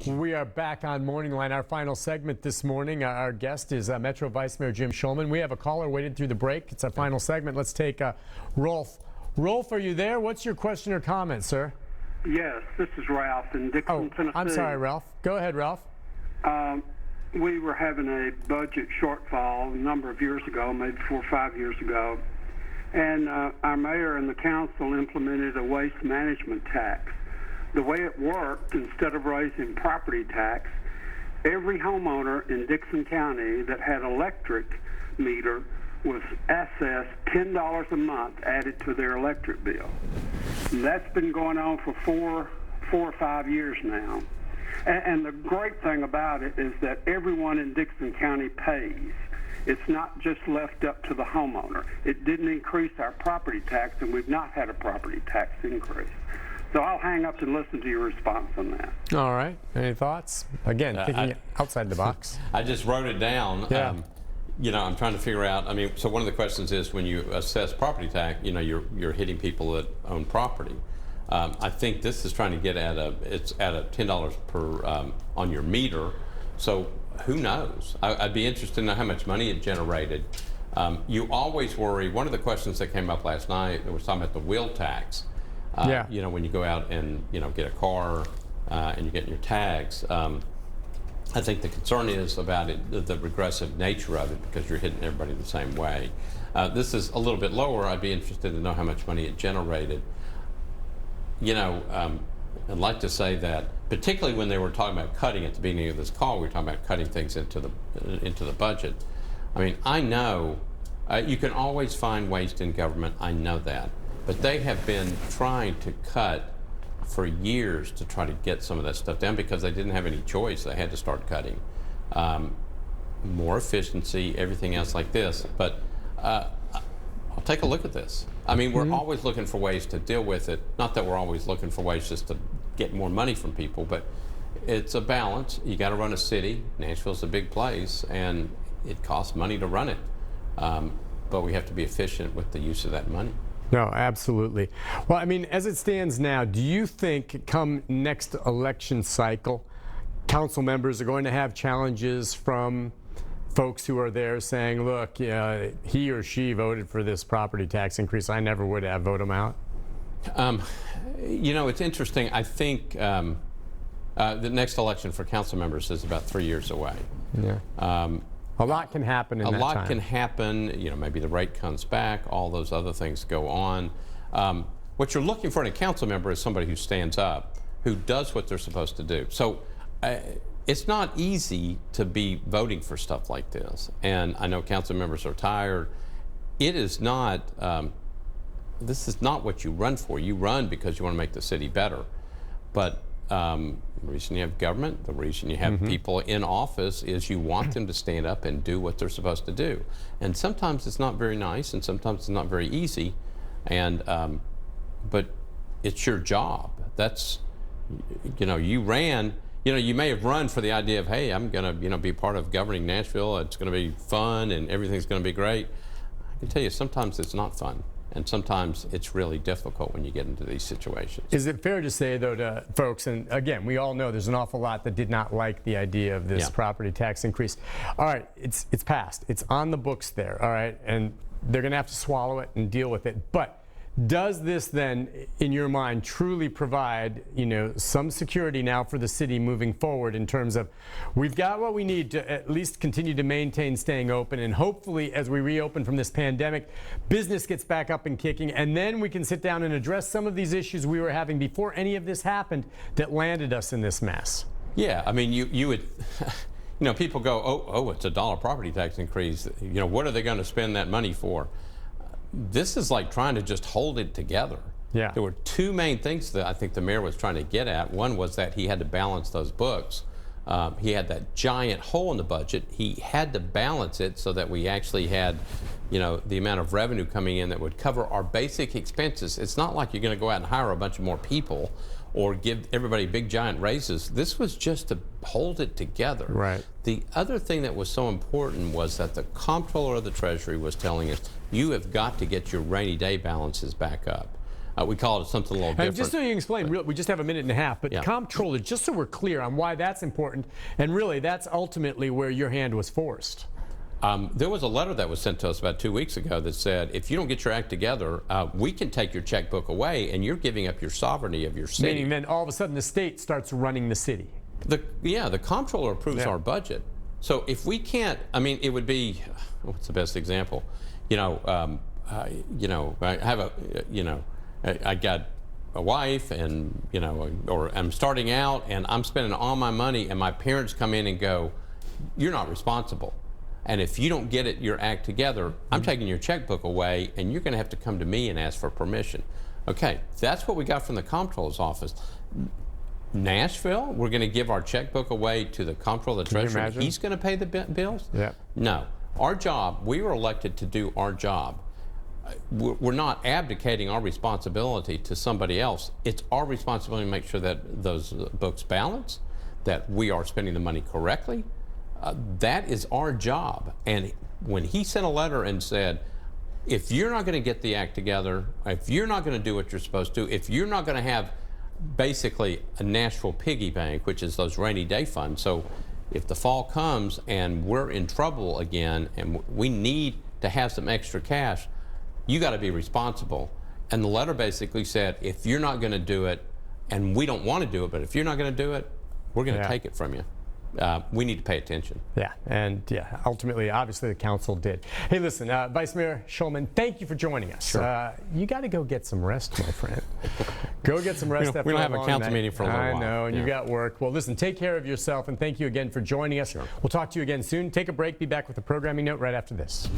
We are back on Morning Line. Our final segment this morning. Our guest is Metro Vice Mayor Jim Shulman. We have a caller waiting through the break. It's our final segment. Let's take Rolf. Rolf, are you there? What's your question or comment, sir? Yes, this is Ralph in Dixon, Tennessee. I'm sorry, Ralph. Go ahead, Ralph. We were having a budget shortfall a number of years ago, maybe 4 or 5 years ago, and our mayor and the council implemented a waste management tax. The way it worked, instead of raising property tax, every homeowner in Dixon County that had electric meter was assessed $10 a month added to their electric bill. And that's been going on for four or 5 years now. And the great thing about it is that everyone in Dixon County pays. It's not just left up to the homeowner. It didn't increase our property tax, and we've not had a property tax increase. So I'll hang up and listen to your response on that. All right. Any thoughts? Again, thinking outside the box. I just wrote it down. Yeah. I'm trying to figure out, so one of the questions is when you assess property tax, you're hitting people that own property. I think this is trying to get at it's at a $10 per on your meter. So who knows? I'd be interested to know how much money it generated. You always worry. One of the questions that came up last night was talking about the wheel tax. When you go out and get a car and you're getting your tags. I think the concern is about it, the regressive nature of it, because you're hitting everybody the same way. This is a little bit lower. I'd be interested to know how much money it generated. I'd like to say that, particularly when they were talking about cutting at the beginning of this call, we were talking about cutting things into the budget. I know you can always find waste in government. I know that, but they have been trying to cut for years to try to get some of that stuff down because they didn't have any choice. They had to start cutting. More efficiency, everything else like this. But I'll take a look at this. We're always looking for ways to deal with it. Not that we're always looking for ways just to get more money from people, but it's a balance. You got to run a city. Nashville's a big place, and it costs money to run it. But we have to be efficient with the use of that money. No, absolutely. Well, as it stands now, do you think come next election cycle, council members are going to have challenges from folks who are there saying, look, he or she voted for this property tax increase. I never would have. Vote them out? It's interesting. I think the next election for council members is about 3 years away. Yeah. A lot can happen in that time. A lot can happen. Maybe the rate comes back. All those other things go on. What you're looking for in a council member is somebody who stands up, who does what they're supposed to do. So it's not easy to be voting for stuff like this. And I know council members are tired. It is not, this is not what you run for. You run because you want to make the city better. But the reason you have government, the reason you have people in office is you want them to stand up and do what they're supposed to do. And sometimes it's not very nice, and sometimes it's not very easy. And but it's your job. That's, you ran. You may have run for the idea of, hey, I'm going to, be part of governing Nashville. It's going to be fun, and everything's going to be great. I can tell you, sometimes it's not fun. And sometimes it's really difficult when you get into these situations. Is it fair to say, though, to folks, and again, we all know there's an awful lot that did not like the idea of this property tax increase. All right, it's passed. It's on the books there, all right? And they're going to have to swallow it and deal with it. But does this then, in your mind, truly provide, some security now for the city moving forward in terms of we've got what we need to at least continue to maintain staying open, and hopefully as we reopen from this pandemic, business gets back up and kicking, and then we can sit down and address some of these issues we were having before any of this happened that landed us in this mess? Yeah, you would, people go, oh, it's a $1 property tax increase. What are they going to spend that money for? This is like trying to just hold it together. Yeah. There were two main things that I think the mayor was trying to get at. One was that he had to balance those books. He had that giant hole in the budget. He had to balance it so that we actually had, the amount of revenue coming in that would cover our basic expenses. It's not like you're going to go out and hire a bunch of more people or give everybody big giant raises. This was just to hold it together. Right. The other thing that was so important was that the comptroller of the Treasury was telling us, you have got to get your rainy day balances back up. We call it something a little different. And just so you can explain, we just have a minute and a half, but comptroller, just so we're clear on why that's important, and really that's ultimately where your hand was forced. There was a letter that was sent to us about 2 weeks ago that said, if you don't get your act together, we can take your checkbook away, and you're giving up your sovereignty of your city. Meaning then all of a sudden the state starts running the city. The comptroller approves our budget. So if we can't, I mean, it would be, what's the best example? I have I got a wife, and or I'm starting out and I'm spending all my money, and my parents come in and go, you're not responsible, and if you don't get your act together, I'm taking your checkbook away, and you're going to have to come to me and ask for permission. Okay, that's what we got from the comptroller's office. Nashville, we're going to give our checkbook away to the comptroller, the treasurer, and he's going to pay the bills? Yeah. No. Our job, we were elected to do our job. We're not abdicating our responsibility to somebody else. It's our responsibility to make sure that those books balance, that we are spending the money correctly. That is our job. And when he sent a letter and said, if you're not going to get the act together, if you're not going to do what you're supposed to, if you're not going to have basically a Nashville piggy bank, which is those rainy day funds, so if the fall comes and we're in trouble again and we need to have some extra cash, you got to be responsible. And the letter basically said, if you're not going to do it, and we don't want to do it, but if you're not going to do it, we're going to take it from you. We need to pay attention. Yeah, and ultimately, obviously, the council did. Hey, listen, Vice Mayor Shulman, thank you for joining us. Sure. You got to go get some rest, my friend. Go get some rest. We don't have a council meeting for a little while. I know, and you got work. Well, listen, take care of yourself, and thank you again for joining us. Sure. We'll talk to you again soon. Take a break. Be back with a programming note right after this.